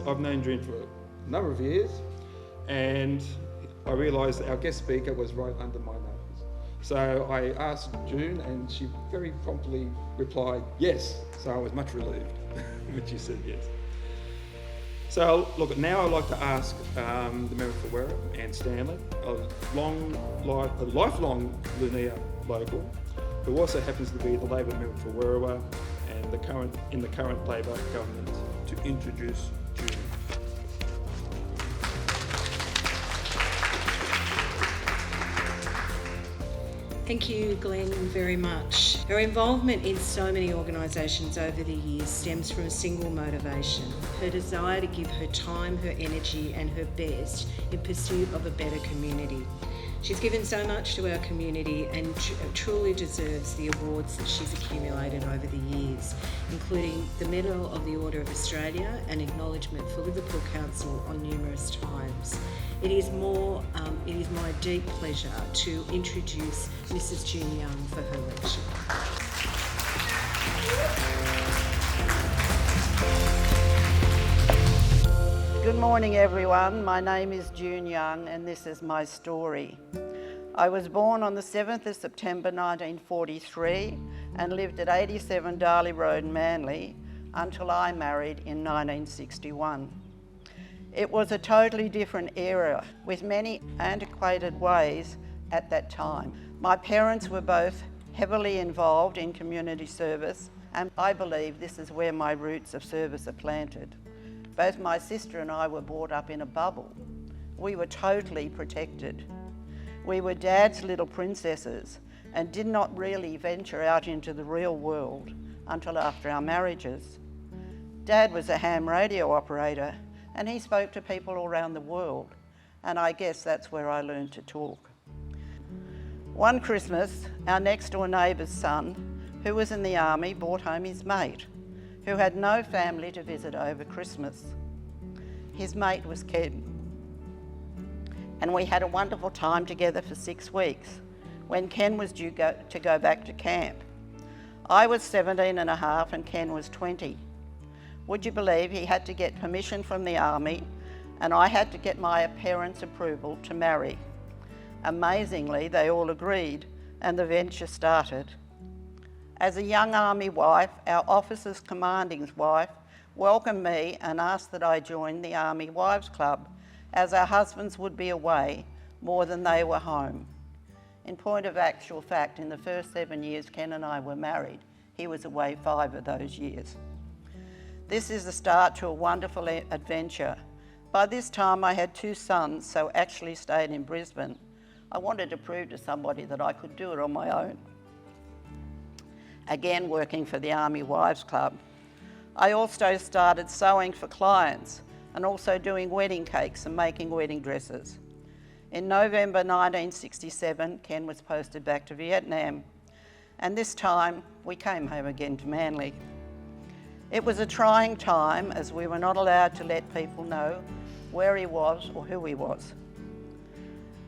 I've known June for a number of years, and I realised that our guest speaker was right under my nose. So I asked June, and she very promptly replied yes. So I was much relieved when she said yes. So look, now I'd like to ask the member for Werribee, Anne Stanley, a lifelong Linnea local, who also happens to be the Labor member for Werribee and in the current Labor government, to introduce June. Thank you, Glenn, very much. Her involvement in so many organisations over the years stems from a single motivation: her desire to give her time, her energy and her best in pursuit of a better community. She's given so much to our community and truly deserves the awards that she's accumulated over the years, including the Medal of the Order of Australia and acknowledgement for Liverpool Council on numerous times. It is my deep pleasure to introduce Mrs. June Young for her lecture. Good morning, everyone. My name is June Young and this is my story. I was born on the 7th of September 1943 and lived at 87 Darley Road, Manly, until I married in 1961. It was a totally different era with many antiquated ways at that time. My parents were both heavily involved in community service, and I believe this is where my roots of service are planted. Both my sister and I were brought up in a bubble. We were totally protected. We were Dad's little princesses and did not really venture out into the real world until after our marriages. Dad was a ham radio operator and he spoke to people all around the world, and I guess that's where I learned to talk. One Christmas, our next door neighbour's son, who was in the army, brought home his mate, who had no family to visit over Christmas. His mate was Ken, and we had a wonderful time together for 6 weeks when Ken was due to go back to camp. I was 17 and a half and Ken was 20. Would you believe he had to get permission from the army and I had to get my parents' approval to marry? Amazingly, they all agreed and the venture started. As a young army wife, our officer's commanding wife welcomed me and asked that I join the Army Wives Club, as our husbands would be away more than they were home. In point of actual fact, in the first 7 years Ken and I were married, he was away 5 of those years. This is the start to a wonderful adventure. By this time I had 2 sons, so actually stayed in Brisbane. I wanted to prove to somebody that I could do it on my own. Again, working for the Army Wives Club. I also started sewing for clients and also doing wedding cakes and making wedding dresses. In November 1967, Ken was posted back to Vietnam, and this time we came home again to Manly. It was a trying time as we were not allowed to let people know where he was or who he was.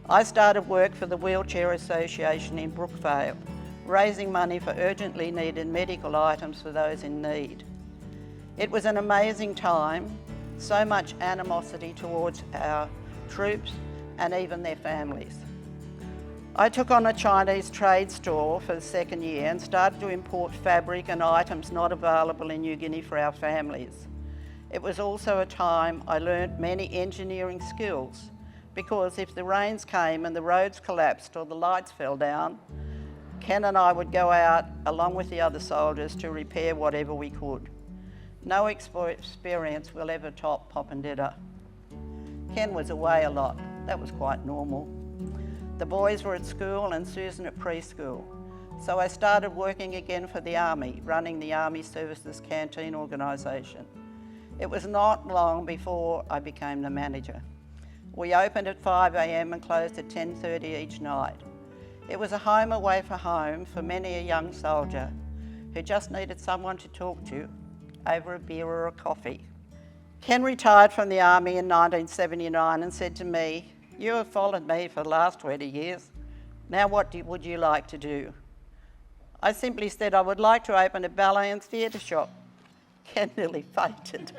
I started work for the Wheelchair Association in Brookvale, raising money for urgently needed medical items for those in need. It was an amazing time, so much animosity towards our troops and even their families. I took on a Chinese trade store for the 2nd year and started to import fabric and items not available in New Guinea for our families. It was also a time I learnt many engineering skills, because if the rains came and the roads collapsed or the lights fell down, Ken and I would go out along with the other soldiers to repair whatever we could. No experience will ever top Pop and Didda. Ken was away a lot. That was quite normal. The boys were at school and Susan at preschool. So I started working again for the Army, running the Army Services Canteen organisation. It was not long before I became the manager. We opened at 5 a.m. and closed at 10:30 each night. It was a home away from home for many a young soldier who just needed someone to talk to over a beer or a coffee. Ken retired from the Army in 1979 and said to me, "You have followed me for the last 20 years. Now what would you like to do?" I simply said I would like to open a ballet and theatre shop. Ken nearly fainted.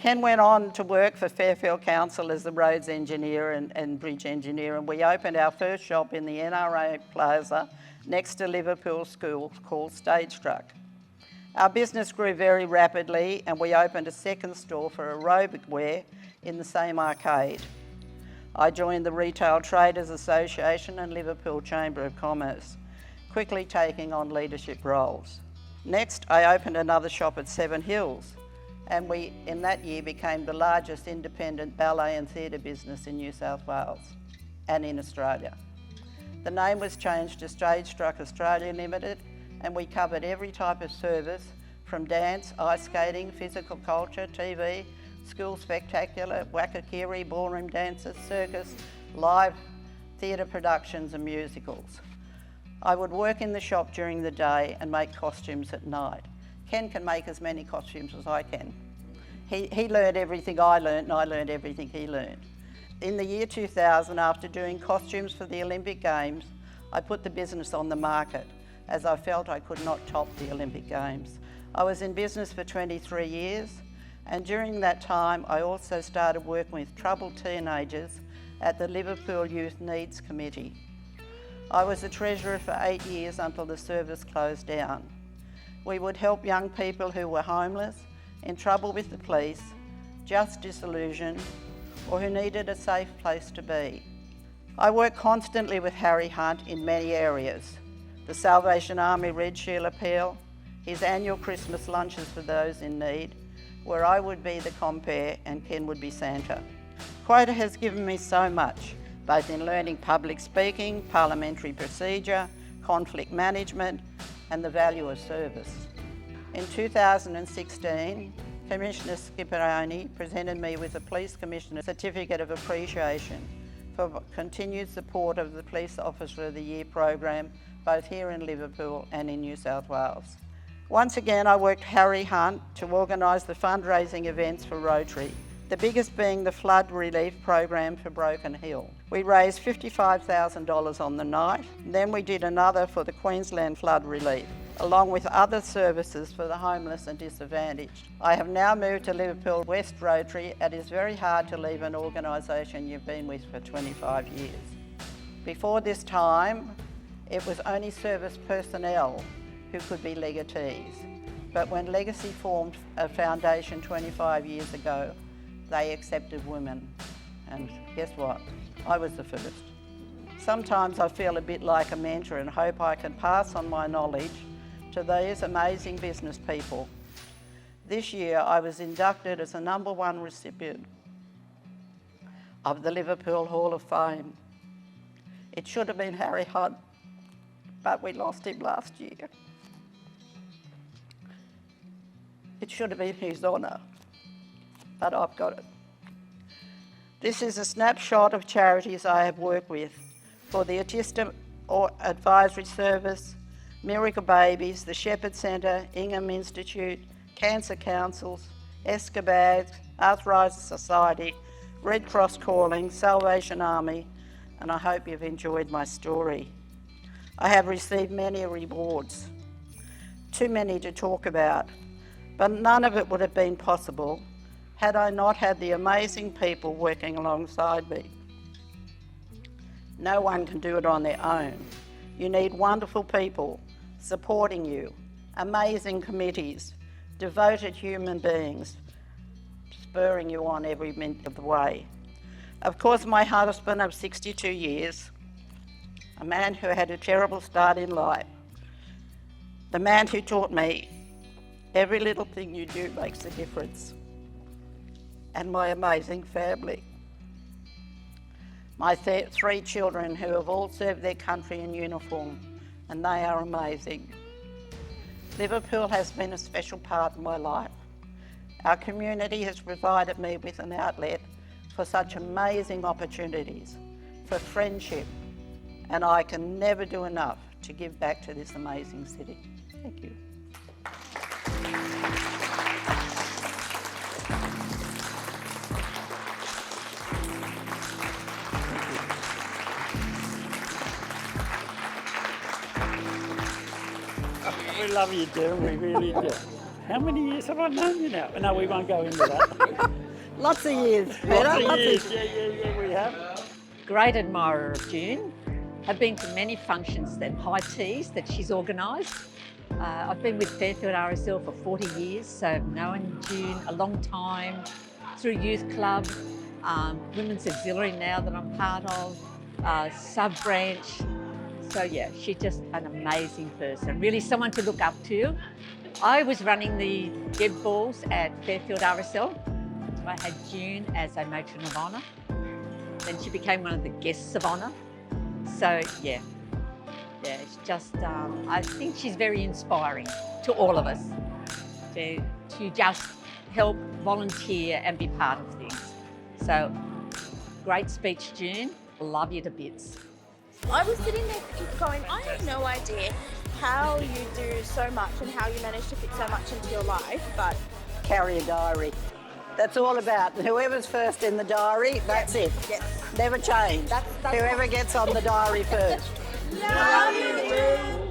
Ken went on to work for Fairfield Council as the roads engineer and bridge engineer, and we opened our first shop in the NRA Plaza next to Liverpool School called Stage Struck. Our business grew very rapidly, and we opened a second store for aerobic wear in the same arcade. I joined the Retail Traders Association and Liverpool Chamber of Commerce, quickly taking on leadership roles. Next, I opened another shop at Seven Hills, and we, in that year, became the largest independent ballet and theatre business in New South Wales and in Australia. The name was changed to Stage Struck Australia Limited, and we covered every type of service from dance, ice skating, physical culture, TV, school spectacular, wakakiri, ballroom dances, circus, live theatre productions and musicals. I would work in the shop during the day and make costumes at night. Ken can make as many costumes as I can. He learned everything I learned, and I learned everything he learned. In the year 2000, after doing costumes for the Olympic Games, I put the business on the market as I felt I could not top the Olympic Games. I was in business for 23 years, and during that time I also started working with troubled teenagers at the Liverpool Youth Needs Committee. I was the treasurer for 8 years until the service closed down. We would help young people who were homeless, in trouble with the police, just disillusioned, or who needed a safe place to be. I work constantly with Harry Hunt in many areas. The Salvation Army Red Shield Appeal, his annual Christmas lunches for those in need, where I would be the compere and Ken would be Santa. Quota has given me so much, both in learning public speaking, parliamentary procedure, conflict management, and the value of service. In 2016, Commissioner Schiaparoni presented me with a Police Commissioner Certificate of Appreciation for continued support of the Police Officer of the Year program, both here in Liverpool and in New South Wales. Once again, I worked Harry Hunt to organise the fundraising events for Rotary, the biggest being the flood relief program for Broken Hill. We raised $55,000 on the night, and then we did another for the Queensland flood relief, along with other services for the homeless and disadvantaged. I have now moved to Liverpool West Rotary. It is very hard to leave an organisation you've been with for 25 years. Before this time, it was only service personnel who could be legatees. But when Legacy formed a foundation 25 years ago, they accepted women. And guess what? I was the first. Sometimes I feel a bit like a mentor and hope I can pass on my knowledge to these amazing business people. This year I was inducted as the #1 recipient of the Liverpool Hall of Fame. It should have been Harry Hunt, but we lost him last year. It should have been his honour, but I've got it. This is a snapshot of charities I have worked with for the Autism Advisory Service, Miracle Babies, the Shepherd Centre, Ingham Institute, Cancer Councils, Escobad, Arthritis Society, Red Cross Calling, Salvation Army, and I hope you've enjoyed my story. I have received many rewards, too many to talk about, but none of it would have been possible had I not had the amazing people working alongside me. No one can do it on their own. You need wonderful people supporting you, amazing committees, devoted human beings, spurring you on every minute of the way. Of course, my husband of 62 years, a man who had a terrible start in life, the man who taught me every little thing you do makes a difference, and my amazing family. My 3 children who have all served their country in uniform, and they are amazing. Liverpool has been a special part of my life. Our community has provided me with an outlet for such amazing opportunities, for friendship, and I can never do enough to give back to this amazing city. Thank you. We love you, dear. We really do. How many years have I known you now? No, we won't go into that. Lots of years, Peter. Lots of years. Yeah, we have. Great admirer of June. I've been to many functions and high teas that she's organised. I've been with Fairfield RSL for 40 years, so I've known June a long time through Youth Club, Women's Auxiliary now that I'm part of, sub-branch. So yeah, she's just an amazing person, really someone to look up to. I was running the Geb balls at Fairfield RSL. I had June as a matron of honour. Then she became one of the guests of honour. So yeah, it's just, I think she's very inspiring to all of us to just help volunteer and be part of things. So great speech, June. Love you to bits. I was sitting there going, I have no idea how you do so much and how you manage to fit so much into your life, but Carry a diary. That's all about. Whoever's first in the diary, that's it. yes. Never change. That's Whoever gets on the diary first. Love you.